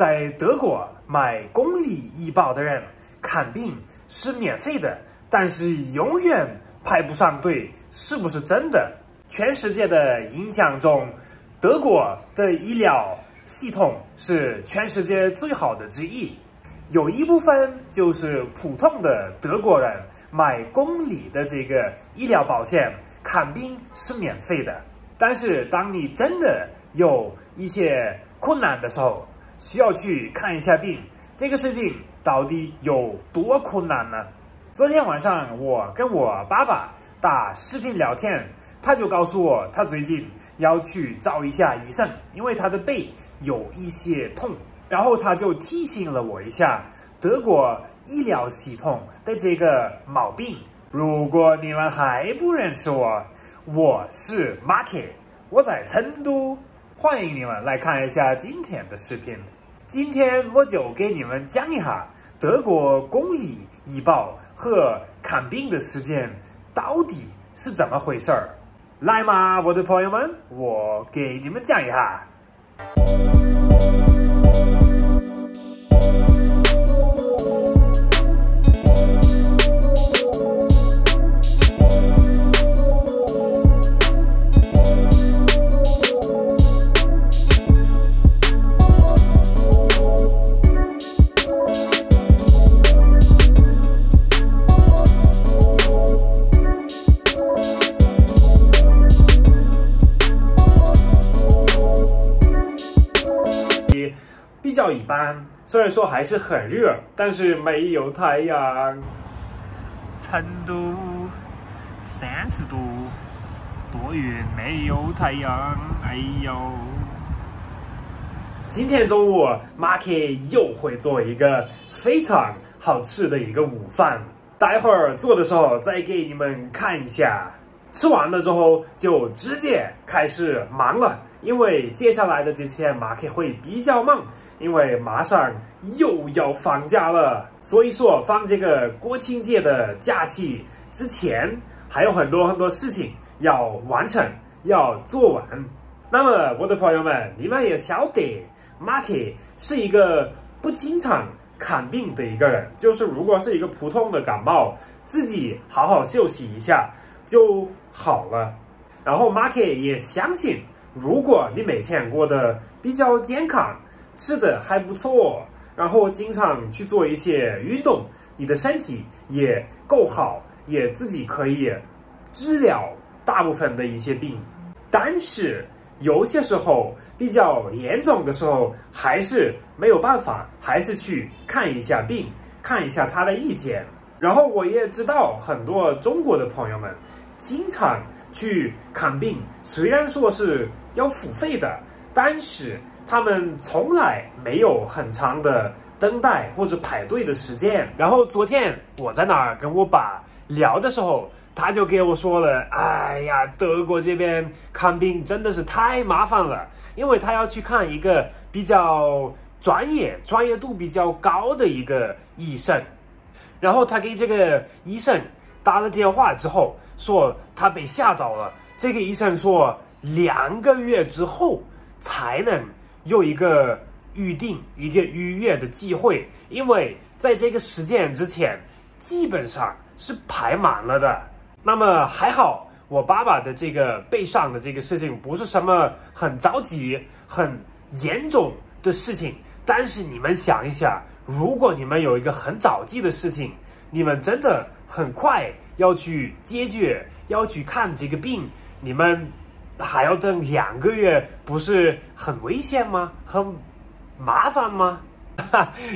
在德国买公立医保的人看病是免费的，但是永远排不上队，是不是真的？全世界的印象中，德国的医疗系统是全世界最好的之一。有一部分就是普通的德国人买公立的这个医疗保险，看病是免费的。但是当你真的有一些困难的时候，需要去看一下病，这个事情到底有多困难呢？昨天晚上我跟我爸爸打视频聊天，他就告诉我他最近要去找一下医生，因为他的背有一些痛。然后他就提醒了我一下德国医疗系统的这个毛病。如果你们还不认识我，我是 Marky， 我在成都，欢迎你们来看一下今天的视频。今天我就给你们讲一下德国公立医保和看病的时间到底是怎么回事儿。来嘛，我的朋友们，我给你们讲一下。比较一般，虽然说还是很热，但是没有太阳。成都30度，多云，没有太阳，哎呦！今天中午 Marky 又会做一个非常好吃的一个午饭，待会儿做的时候再给你们看一下。吃完了之后就直接开始忙了，因为接下来的这天 Marky 会比较忙。因为马上又要放假了，所以说放这个国庆节的假期之前，还有很多事情要完成，要做完。那么我的朋友们，你们也晓得 Marky 是一个不经常看病的一个人，就是如果是一个普通的感冒，自己好好休息一下就好了。然后 Marky 也相信，如果你每天过得比较健康，吃的还不错，然后经常去做一些运动，你的身体也够好，也自己可以治疗大部分的一些病。但是有些时候比较严重的时候，还是没有办法，还是去看一下病，看一下他的意见。然后我也知道很多中国的朋友们经常去看病，虽然说是要付费的，但是他们从来没有很长的等待或者排队的时间。然后昨天我在那儿跟我爸聊的时候，他就给我说了，哎呀，德国这边看病真的是太麻烦了，因为他要去看一个比较专业度比较高的一个医生。然后他给这个医生打了电话之后，说他被吓到了。这个医生说2个月之后才能有一个预约的机会，因为在这个时间之前基本上是排满了的。那么还好，我爸爸的这个背上的这个事情不是什么很着急很严重的事情，但是你们想一下，如果你们有一个很着急的事情，你们真的很快要去解决，要去看这个病，你们还要等2个月，不是很危险吗？很麻烦吗？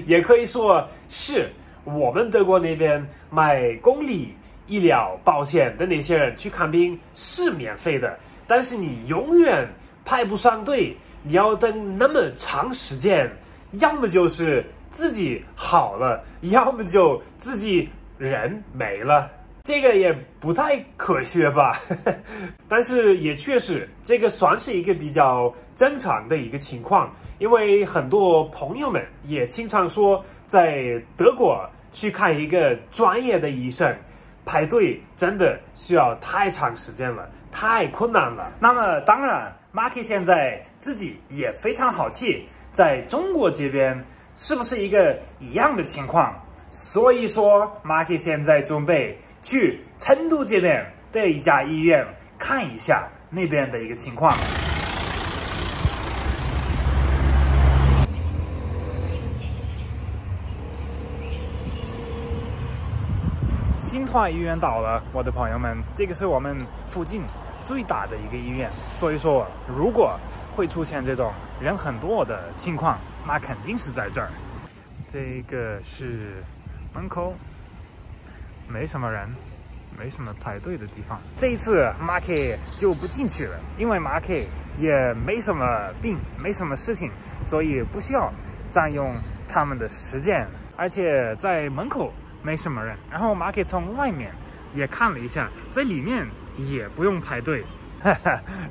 也可以说是我们德国那边买公立医疗保险的那些人去看病是免费的，但是你永远排不上队，你要等那么长时间，要么就是自己好了，要么就自己人没了。这个也不太科学吧，但是也确实，这个算是一个比较正常的一个情况，因为很多朋友们也经常说，在德国去看一个专业的医生，排队真的需要太长时间了，太困难了。那么当然 ，Marky 现在自己也非常好气，在中国这边是不是一个一样的情况？所以说，马克现在准备去成都这边的一家医院看一下那边的一个情况。新华医院到了，我的朋友们，这个是我们附近最大的一个医院，所以说如果会出现这种人很多的情况，那肯定是在这儿。这个是门口，没什么人，没什么排队的地方。这一次马克就不进去了，因为马克也没什么病，没什么事情，所以不需要占用他们的时间，而且在门口没什么人。然后马克从外面也看了一下，在里面也不用排队。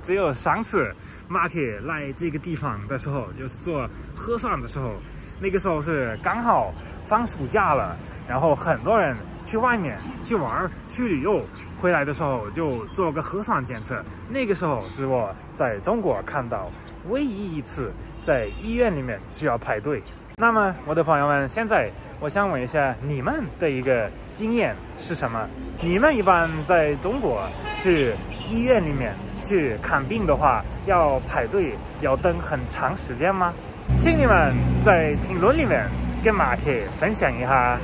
只有上次马克来这个地方的时候，就是做核酸的时候，那个时候是刚好放暑假了，然后很多人去外面去玩去旅游，回来的时候就做个核酸检测。那个时候是我在中国看到唯一一次在医院里面需要排队。那么我的朋友们，现在我想问一下你们的一个经验是什么？你们一般在中国去医院里面去看病的话，要排队要等很长时间吗？请你们在评论里面跟马克分享一下。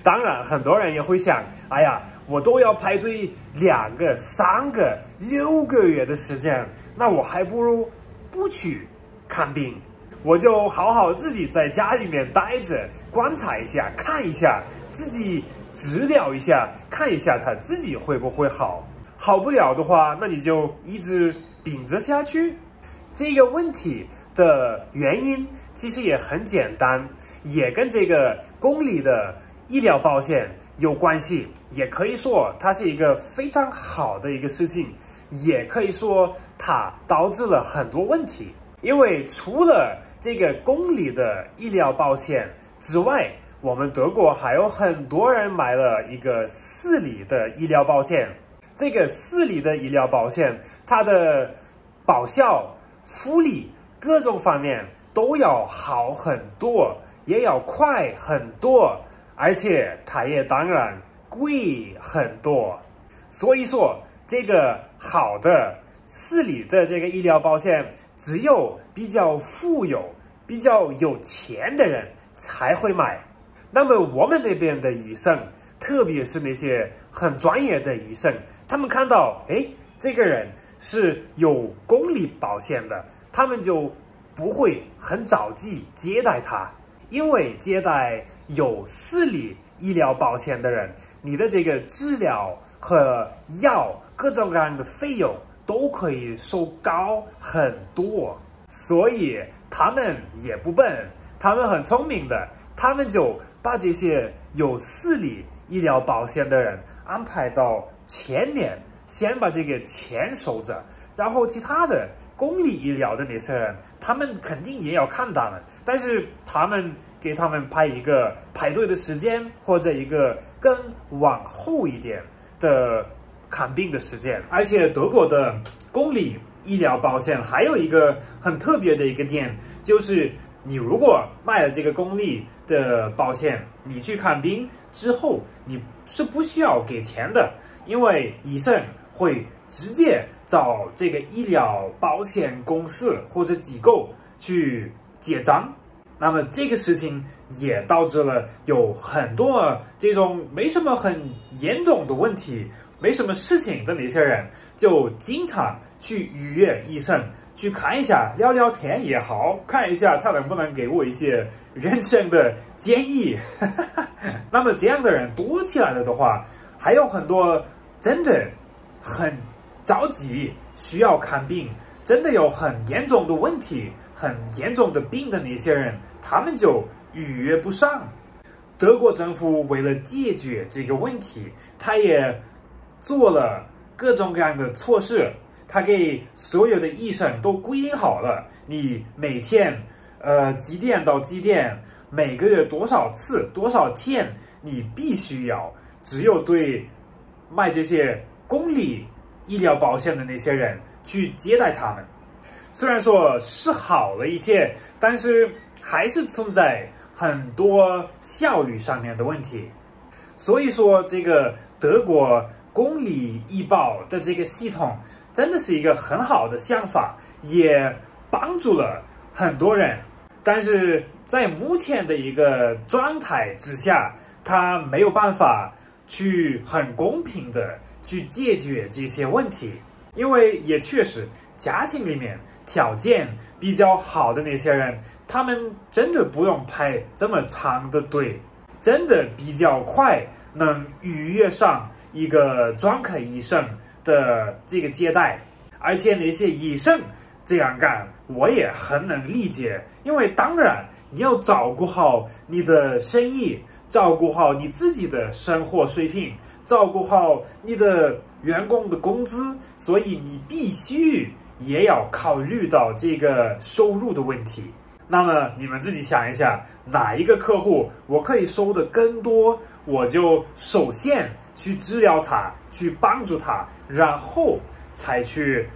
当然很多人也会想，哎呀，我都要排队2个、3个、6个月的时间，那我还不如不去看病，我就好好自己在家里面待着，观察一下，看一下自己治疗一下，看一下他自己会不会好。好不了的话，那你就一直病着下去。这个问题的原因其实也很简单，也跟这个公立的医疗保险有关系，也可以说它是一个非常好的一个事情，也可以说它导致了很多问题。因为除了这个公立的医疗保险之外，我们德国还有很多人买了一个私立的医疗保险。这个私立的医疗保险，它的报销、福利各种方面都要好很多，也要快很多，而且它也当然贵很多。所以说，这个好的私立的这个医疗保险，只有比较富有、比较有钱的人才会买。那么我们那边的医生，特别是那些很专业的医生，他们看到，这个人是有公立保险的，他们就不会很着急接待他，因为接待有私立医疗保险的人，你的这个治疗和药各种各样的费用都可以收高很多。所以他们也不笨，他们很聪明的，他们就把这些有私立医疗保险的人安排到前面，先把这个钱收着，然后其他的公立医疗的那些人，他们肯定也要看他们，但是他们给他们排一个排队的时间，或者一个更往后一点的看病的时间。而且德国的公立医疗保险还有一个很特别的一个点，就是你如果买了这个公立的保险，你去看病之后，你是不需要给钱的，因为医生会直接找这个医疗保险公司或者机构去结账。那么这个事情也导致了有很多这种没什么很严重的问题、没什么事情的那些人，就经常去预约医生去看一下，聊聊天也好，看一下他能不能给我一些人生的建议。那么这样的人多起来了的话，还有很多真的很着急需要看病，真的有很严重的问题、很严重的病的那些人，他们就预约不上。德国政府为了解决这个问题，他也做了各种各样的措施，他给所有的医生都规定好了，你每天几点到几点，每个月多少次多少天，你必须要只有对买这些公立医疗保险的那些人去接待他们。虽然说是好了一些，但是还是存在很多效率上面的问题。所以说，这个德国公理医保的这个系统真的是一个很好的想法，也帮助了很多人。但是在目前的一个状态之下，它没有办法去很公平的去解决这些问题，因为也确实家庭里面条件比较好的那些人，他们真的不用排这么长的队，真的比较快能预约上一个专科医生的这个接待。而且那些医生这样干，我也很能理解，因为当然你要照顾好你的生意，照顾好你自己的生活水平，照顾好你的员工的工资，所以你必须也要考虑到这个收入的问题。那么你们自己想一下，哪一个客户我可以收的更多，我就首先去治疗他，去帮助他，然后才去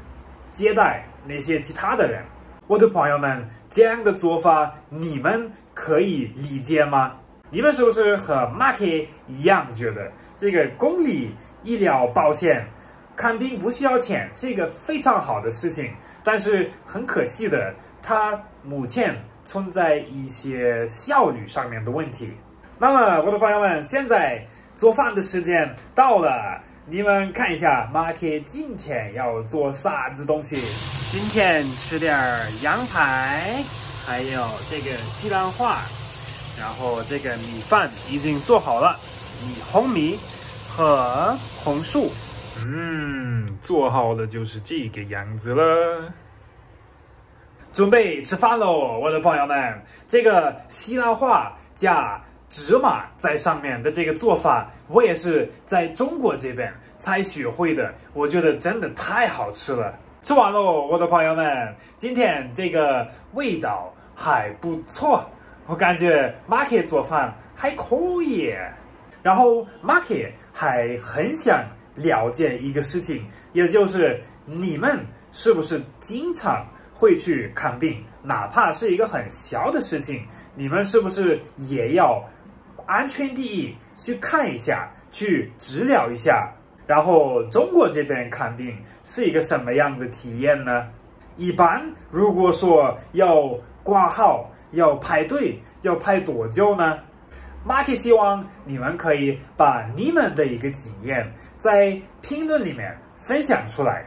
接待那些其他的人。我的朋友们，这样的做法你们可以理解吗？你们是不是和 Marky 一样觉得这个公立医疗保险看病不需要钱是一个非常好的事情？但是很可惜的，它目前存在一些效率上面的问题。那么我的朋友们，现在做饭的时间到了，你们看一下 Marky 今天要做啥子东西。今天吃点羊排，还有这个西兰花，然后这个米饭已经做好了，红米和红薯。做好了就是这个样子了。准备吃饭喽，我的朋友们！这个西兰花加芝麻在上面的这个做法，我也是在中国这边才学会的，我觉得真的太好吃了。吃完喽，我的朋友们！今天这个味道还不错，我感觉 Marky 做饭还可以。然后 Marky 还很想了解一个事情，也就是你们是不是经常会去看病，哪怕是一个很小的事情，你们是不是也要安全第一去看一下，去治疗一下？然后中国这边看病是一个什么样的体验呢？一般如果说要挂号，要排队，要排多久呢？Marky 希望你们可以把你们的一个经验在评论里面分享出来。